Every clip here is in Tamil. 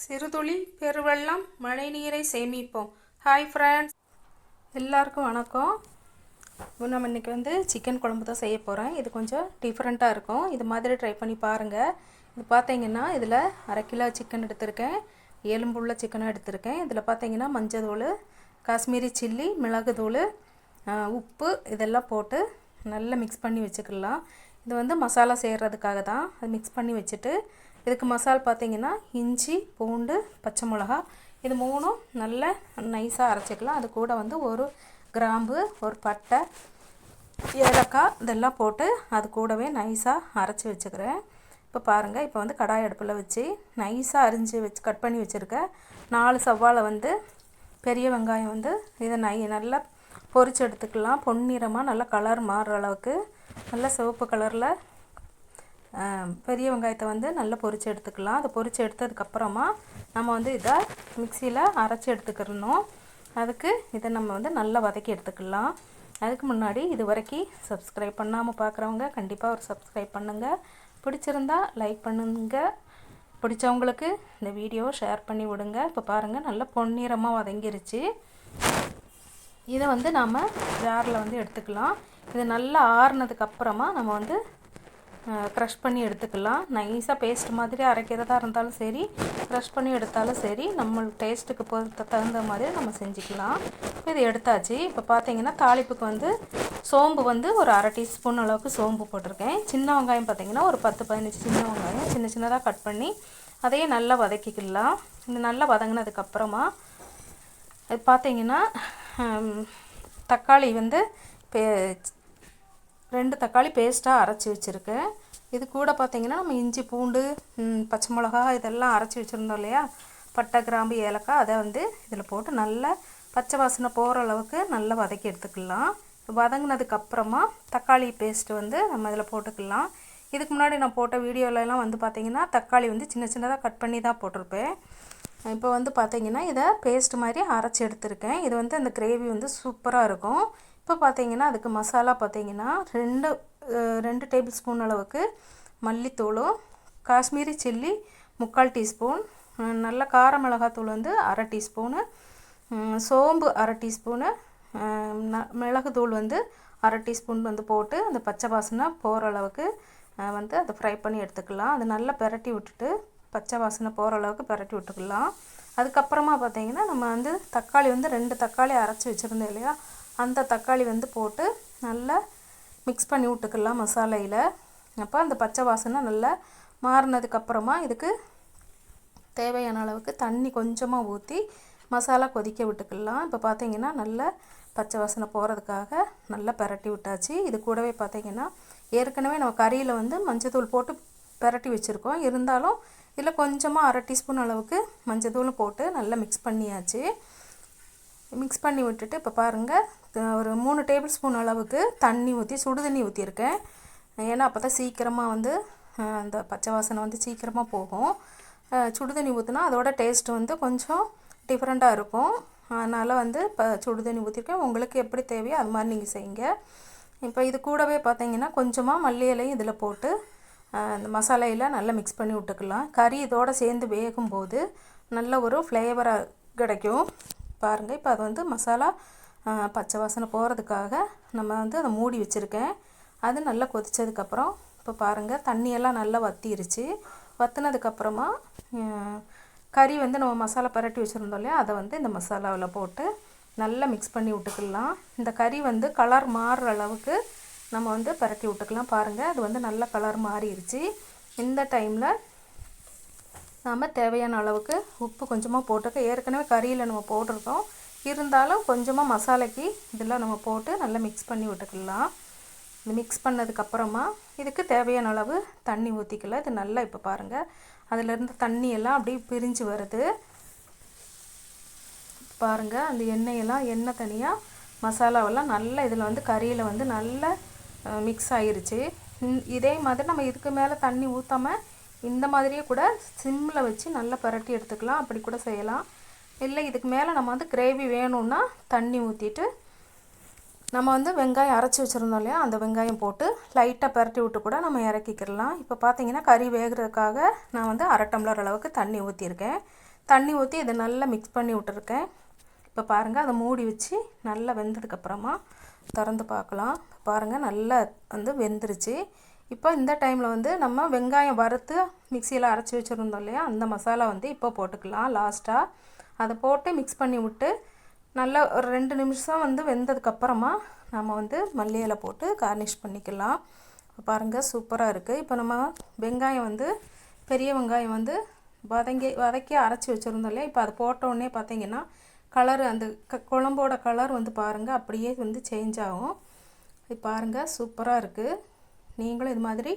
சிறுதுளி பெருவெள்ளம் மழைநீரை சேமிப்போம். ஹாய் ஃப்ரெண்ட்ஸ், எல்லாருக்கும் வணக்கம். நம்ம இன்றைக்கி சிக்கன் குழம்பு தான் செய்ய போகிறேன். இது கொஞ்சம் டிஃப்ரெண்ட்டாக இருக்கும். இது மாதிரி ட்ரை பண்ணி பாருங்கள். இது பார்த்தீங்கன்னா இதில் 1/2 கிலோ சிக்கன் எடுத்திருக்கேன். எலும்புள்ள சிக்கனாக எடுத்திருக்கேன். இதில் பார்த்தீங்கன்னா மஞ்சள் தூள், காஷ்மீரி சில்லி, மிளகுத்தூள், உப்பு இதெல்லாம் போட்டு நல்லா மிக்ஸ் பண்ணி வச்சுக்கலாம். இது மசாலா செய்கிறதுக்காக தான். அது மிக்ஸ் பண்ணி வச்சுட்டு இதுக்கு மசால் பார்த்திங்கன்னா இஞ்சி, பூண்டு, பச்சை மிளகா இது மூணும் நல்லா நைஸாக அரைச்சிக்கலாம். அது கூட ஒரு கிராம்பு, ஒரு பட்டை, ஏலக்காய் இதெல்லாம் போட்டு அது கூடவே நைஸாக அரைச்சி வச்சுக்கிறேன். இப்போ பாருங்கள், இப்போ கடாய் அடுப்பில் வச்சு நைஸாக அரிஞ்சு வச்சு கட் பண்ணி வச்சுருக்கேன். 4 சவாலை பெரிய வெங்காயம் இதை நல்லா பொரிச்சு எடுத்துக்கலாம். பொன்னிறமாக நல்லா கலர் மாறுற அளவுக்கு நல்லா சிவப்பு கலரில் பெரிய வெங்காயத்தை நல்லா பொரிச்சு எடுத்துக்கலாம். அதை பொரிச்சு எடுத்ததுக்கப்புறமா நம்ம இதை மிக்சியில் அரைச்சி எடுத்துக்கிறணும். அதுக்கு இதை நம்ம நல்லா வதக்கி எடுத்துக்கலாம். அதுக்கு முன்னாடி இது வரைக்கும் சப்ஸ்கிரைப் பண்ணாமல் பார்க்குறவங்க கண்டிப்பாக ஒரு சப்ஸ்கிரைப் பண்ணுங்கள். பிடிச்சிருந்தா லைக் பண்ணுங்கள். பிடிச்சவங்களுக்கு இந்த வீடியோ ஷேர் பண்ணி விடுங்க. இப்போ பாருங்கள், நல்லா பொன்னிறமாக வதங்கிருச்சு. இதை நாம் ஜாரில் எடுத்துக்கலாம். இது நல்லா ஆறுனதுக்கப்புறமா நம்ம க்ரஷ் பண்ணி எடுத்துக்கலாம். நைஸாக பேஸ்ட் மாதிரி அரைக்கிறதா இருந்தாலும் சரி, க்ரஷ் பண்ணி எடுத்தாலும் சரி, நம்ம டேஸ்ட்டுக்கு தகுந்த மாதிரி நம்ம செஞ்சுக்கலாம். இது எடுத்தாச்சு. இப்போ பார்த்தீங்கன்னா தாளிப்புக்கு சோம்பு ஒரு 1/2 டீஸ்பூன் அளவுக்கு சோம்பு போட்டிருக்கேன். சின்ன வெங்காயம் பார்த்திங்கன்னா ஒரு 10-15 சின்ன வெங்காயம் சின்ன சின்னதாக கட் பண்ணி அதையும் நல்லா வதக்கிக்கலாம். இது நல்லா வதங்கினதுக்கப்புறமா இது பார்த்திங்கன்னா தக்காளி 2 தக்காளி பேஸ்ட்டாக அரைச்சி வச்சுருக்கேன். இது கூட பார்த்திங்கன்னா நம்ம இஞ்சி, பூண்டு, பச்சை மிளகா இதெல்லாம் அரைச்சி வச்சுருந்தோம் இல்லையா, பட்டை, கிராம்பு, ஏலக்காய் அதை இதில் போட்டு நல்லா பச்சை வாசனை போகிற அளவுக்கு நல்லா வதக்கி எடுத்துக்கலாம். வதங்கினதுக்கப்புறமா தக்காளி பேஸ்ட்டு நம்ம இதில் போட்டுக்கலாம். இதுக்கு முன்னாடி நான் போட்ட வீடியோலலாம் பார்த்திங்கன்னா தக்காளி சின்ன சின்னதாக கட் பண்ணி தான் போட்டிருப்பேன். இப்போ பார்த்திங்கன்னா இதை பேஸ்ட் மாதிரி அரைச்சி எடுத்துருக்கேன். இது அந்த கிரேவி சூப்பராக இருக்கும். இப்போ பார்த்திங்கன்னா அதுக்கு மசாலா பார்த்திங்கன்னா 2 டேபிள் ஸ்பூன் அளவுக்கு மல்லித்தூளும், காஷ்மீரி சில்லி 3/4 டீஸ்பூன், நல்ல கார மிளகாத்தூள் 1/2 டீஸ்பூனு, சோம்பு 1/2 டீஸ்பூனு, மிளகுத்தூள் 1/2 டீஸ்பூன் போட்டு அந்த பச்சை வாசனை போகிற அளவுக்கு அதை ஃப்ரை பண்ணி எடுத்துக்கலாம். அதை நல்லா பெரட்டி விட்டுட்டு பச்சை வாசனை போகிற அளவுக்கு பெரட்டி விட்டுக்கலாம். அதுக்கப்புறமா பார்த்திங்கன்னா நம்ம தக்காளி 2 தக்காளி அரைச்சி வச்சுருந்தோம் இல்லையா, அந்த தக்காளி போட்டு நல்லா மிக்ஸ் பண்ணி விட்டுக்கலாம் மசாலையில். அப்போ அந்த பச்சை வாசனை நல்லா மாறினதுக்கப்புறமா இதுக்கு தேவையான அளவுக்கு தண்ணி கொஞ்சமாக ஊற்றி மசாலா கொதிக்க விட்டுக்கலாம். இப்போ பார்த்திங்கன்னா நல்லா பச்சை வாசனை போகிறதுக்காக நல்லா பெரட்டி விட்டாச்சு. இது கூடவே பார்த்திங்கன்னா ஏற்கனவே நம்ம கறியில் மஞ்சத்தூள் போட்டு பெரட்டி வச்சுருக்கோம். இருந்தாலும் இதில் கொஞ்சமாக 1/2 டீஸ்பூன் அளவுக்கு மஞ்சத்தூள் போட்டு நல்லா மிக்ஸ் பண்ணியாச்சு. மிக்ஸ் பண்ணி விட்டுட்டு இப்போ பாருங்கள், ஒரு 3 டேபிள் ஸ்பூன் அளவுக்கு தண்ணி ஊற்றி சுடு தண்ணி ஊற்றிருக்கேன். ஏன்னா அப்போ தான் சீக்கிரமாக அந்த பச்சை வாசனை சீக்கிரமாக போகும். சுடு தண்ணி ஊற்றினா அதோட டேஸ்ட்டு கொஞ்சம் டிஃப்ரெண்ட்டாக இருக்கும். அதனால் இப்போ சுடு தண்ணி ஊற்றிருக்கேன். உங்களுக்கு எப்படி தேவையோ அது மாதிரி நீங்கள் செய்யுங்க. இப்போ இது கூடவே பார்த்தீங்கன்னா கொஞ்சமாக மல்லி இலையும் இதில் போட்டு அந்த மசாலையில் நல்லா மிக்ஸ் பண்ணி விட்டுக்கலாம். கறி இதோடு சேர்ந்து வேகும்போது நல்ல ஒரு ஃப்ளேவராக கிடைக்கும். பாருங்கள், இப்போ அது மசாலா பச்சை வாசனை போகிறதுக்காக நம்ம அதை மூடி வச்சுருக்கேன். அது நல்லா கொதித்ததுக்கப்புறம் இப்போ பாருங்கள் தண்ணியெல்லாம் நல்லா வற்றிருச்சு. வற்றினதுக்கப்புறமா கறி நம்ம மசாலா பரட்டி வச்சுருந்தோம் இல்லையா, அதை இந்த மசாலாவில் போட்டு நல்லா மிக்ஸ் பண்ணி விட்டுக்கலாம். இந்த கறி கலர் மாறுற அளவுக்கு நம்ம பரட்டி விட்டுக்கலாம். பாருங்கள், அது நல்ல கலர் மாறிடுச்சு. இந்த டைமில் நாம் தேவையான அளவுக்கு உப்பு கொஞ்சமாக போட்டுக்க. ஏற்கனவே கறியில் நம்ம போட்டிருக்கோம். இருந்தாலும் கொஞ்சமாக மசாலைக்கு இதில் நம்ம போட்டு நல்லா மிக்ஸ் பண்ணி விட்டுக்கலாம். இது மிக்ஸ் பண்ணதுக்கப்புறமா இதுக்கு தேவையான அளவு தண்ணி ஊற்றிக்கலாம். இது நல்லா இப்போ பாருங்கள் அதிலேருந்து தண்ணியெல்லாம் அப்படியே பிரிஞ்சு வருது. பாருங்கள், அந்த எண்ணெய் தனியாக மசாலாவெல்லாம் நல்லா இதில் கறியில் நல்லா மிக்ஸ் ஆகிருச்சு. இதே மாதிரி நம்ம இதுக்கு மேலே தண்ணி ஊற்றாமல் இந்த மாதிரியே கூட சிம்மில் வச்சு நல்லா பரட்டி எடுத்துக்கலாம். அப்படி கூட செய்யலாம். இல்லை இதுக்கு மேலே நம்ம கிரேவி வேணும்னா தண்ணி ஊற்றிட்டு நம்ம வந்து வெங்காயம் அரைச்சி வச்சுருந்தோம் இல்லையா, அந்த வெங்காயம் போட்டு லைட்டாக பரட்டி விட்டு கூட நம்ம இறக்கிக்கிடலாம். இப்போ பார்த்தீங்கன்னா கறி வேகிறதுக்காக நான் வந்து 1/2 டம்ளர் அளவுக்கு தண்ணி ஊற்றிருக்கேன். தண்ணி ஊற்றி இதை நல்லா மிக்ஸ் பண்ணி விட்டுருக்கேன். இப்போ பாருங்கள், அதை மூடி வச்சு நல்லா வெந்ததுக்கப்புறமா திறந்து பார்க்கலாம். பாருங்கள், நல்லா வந்து வெந்துருச்சு. இப்போ இந்த டைமில் வந்து நம்ம வெங்காயம் வறுத்து மிக்சியில் அரைச்சி வச்சுருந்தோம் இல்லையா, அந்த மசாலா வந்து இப்போ போட்டுக்கலாம். லாஸ்ட்டாக அதை போட்டு மிக்ஸ் பண்ணி விட்டு நல்லா ஒரு 2 நிமிஷம் வந்து வெந்ததுக்கப்புறமா நம்ம வந்து மல்லி இலை போட்டு கார்னிஷ் பண்ணிக்கலாம். பாருங்கள், சூப்பராக இருக்குது. இப்போ நம்ம வெங்காயம் வந்து பெரிய வெங்காயம் வந்து வதக்கி அரைச்சி வச்சுருந்தோம் இல்லையா, இப்போ அதை போட்டோடனே பார்த்தீங்கன்னா கலர் அந்த குழம்போட கலர் வந்து பாருங்கள் அப்படியே வந்து சேஞ்ச் ஆகும். இது பாருங்கள், சூப்பராக இருக்குது. நீங்களும் இது மாதிரி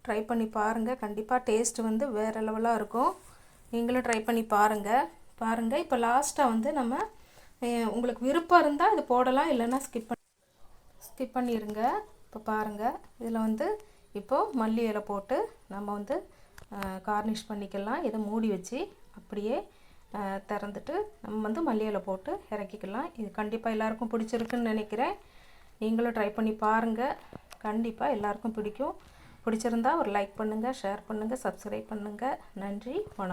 ட்ரை பண்ணி பாருங்கள். கண்டிப்பாக டேஸ்ட் வந்து வேறு லெவலாக இருக்கும். நீங்களும் ட்ரை பண்ணி பாருங்கள். இப்போ லாஸ்ட்டாக வந்து நம்ம உங்களுக்கு விருப்பம் இருந்தால் இது போடலாம், இல்லைன்னா ஸ்கிப் பண்ணிடுங்க. இப்போ பாருங்கள், இதில் வந்து இப்போது மல்லி இலை போட்டு நம்ம வந்து கார்னிஷ் பண்ணிக்கலாம். இதை மூடி வச்சு அப்படியே திறந்துட்டு நம்ம வந்து மல்லி இலை போட்டு இறக்கிக்கலாம். இது கண்டிப்பாக எல்லாருக்கும் பிடிச்சிருக்குன்னு நினைக்கிறேன். நீங்களும் ட்ரை பண்ணி பாருங்கள். கண்டிப்பாக எல்லாருக்கும் பிடிக்கும். பிடிச்சிருந்தா ஒரு லைக் பண்ணுங்கள், ஷேர் பண்ணுங்கள், சப்ஸ்கிரைப் பண்ணுங்கள். நன்றி, வணக்கம்.